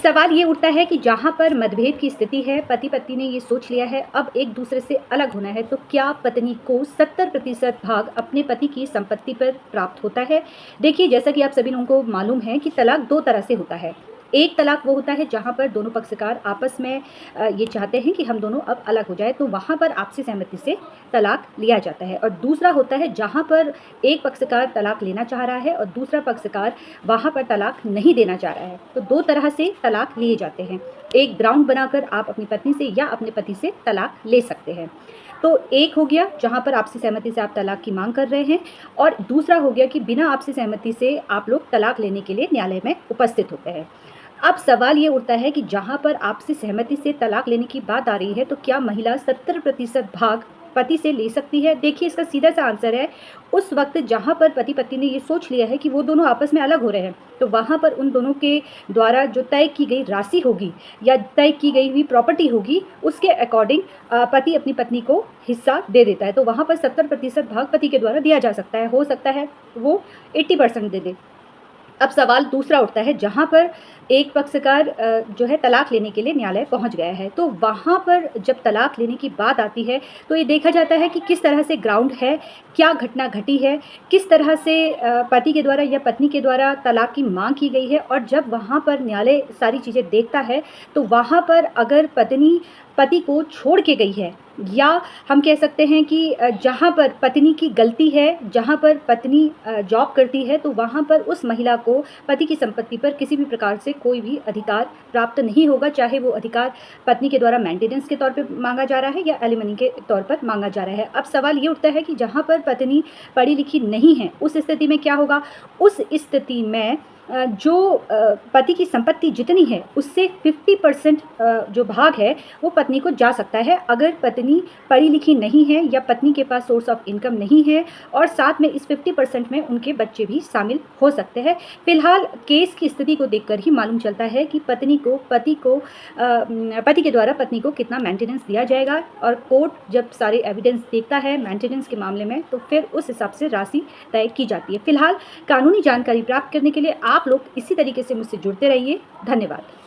सवाल ये उठता है कि जहाँ पर मतभेद की स्थिति है, पति-पत्नी ने ये सोच लिया है अब एक दूसरे से अलग होना है, तो क्या पत्नी को 70% भाग अपने पति की संपत्ति पर प्राप्त होता है? देखिए, जैसा कि आप सभी लोगों को मालूम है कि तलाक 2 तरह से होता है। एक तलाक वो होता है जहाँ पर दोनों पक्षकार आपस में ये चाहते हैं कि हम दोनों अब अलग हो जाएँ, तो वहाँ पर आपसी सहमति से तलाक लिया जाता है। और दूसरा होता है जहाँ पर एक पक्षकार तलाक लेना चाह रहा है और दूसरा पक्षकार वहाँ पर तलाक नहीं देना चाह रहा है। तो 2 तरह से तलाक लिए जाते हैं। एक ग्राउंड बनाकर आप अपनी पत्नी से या अपने पति से तलाक ले सकते हैं। तो एक हो गया जहाँ पर आपसी सहमति से आप तलाक की माँग कर रहे हैं और दूसरा हो गया कि बिना आपसी सहमति से आप लोग तलाक लेने के लिए न्यायालय में उपस्थित होते हैं। अब सवाल ये उठता है कि जहाँ पर आपसी सहमति से तलाक लेने की बात आ रही है, तो क्या महिला 70% भाग पति से ले सकती है? देखिए, इसका सीधा-सा आंसर है, उस वक़्त जहाँ पर पति-पत्नी ने ये सोच लिया है कि वो दोनों आपस में अलग हो रहे हैं, तो वहाँ पर उन दोनों के द्वारा जो तय की गई राशि होगी या तय की गई हुई प्रॉपर्टी होगी, उसके अकॉर्डिंग पति अपनी पत्नी को हिस्सा दे देता है। तो वहाँ पर 70% भाग पति के द्वारा दिया जा सकता है। हो सकता है वो 80% दे दे। अब सवाल दूसरा उठता है जहाँ पर एक पक्षकार जो है तलाक लेने के लिए न्यायालय पहुँच गया है। तो वहाँ पर जब तलाक लेने की बात आती है तो ये देखा जाता है कि किस तरह से ग्राउंड है, क्या घटना घटी है, किस तरह से पति के द्वारा या पत्नी के द्वारा तलाक की माँग की गई है। और जब वहाँ पर न्यायालय सारी चीज़ें देखता है तो वहाँ पर अगर पत्नी पति को छोड़ के गई है या हम कह सकते हैं कि जहाँ पर पत्नी की गलती है, जहाँ पर पत्नी जॉब करती है, तो वहाँ पर उस महिला को पति की संपत्ति पर किसी भी प्रकार से कोई भी अधिकार प्राप्त नहीं होगा, चाहे वो अधिकार पत्नी के द्वारा मेंटेनेंस के तौर पे माँगा जा रहा है या एलिमनी के तौर पर माँगा जा रहा है। अब सवाल ये उठता है कि जहाँ पर पत्नी पढ़ी-लिखी नहीं है, उस स्थिति में क्या होगा? उस स्थिति में जो पति की संपत्ति जितनी है उससे 50% जो भाग है वो पत्नी को जा सकता है अगर पत्नी पढ़ी लिखी नहीं है या पत्नी के पास सोर्स ऑफ इनकम नहीं है और साथ में इस 50% में उनके बच्चे भी शामिल हो सकते हैं। फिलहाल केस की स्थिति को देखकर ही मालूम चलता है कि पति के द्वारा पत्नी को कितना मेंटेनेंस दिया जाएगा और कोर्ट जब सारे एविडेंस देखता है मेंटेनेंस के मामले में तो फिर उस हिसाब से राशि तय की जाती है। फिलहाल कानूनी जानकारी प्राप्त करने के लिए आप लोग इसी तरीके से मुझसे जुड़ते रहिए। धन्यवाद।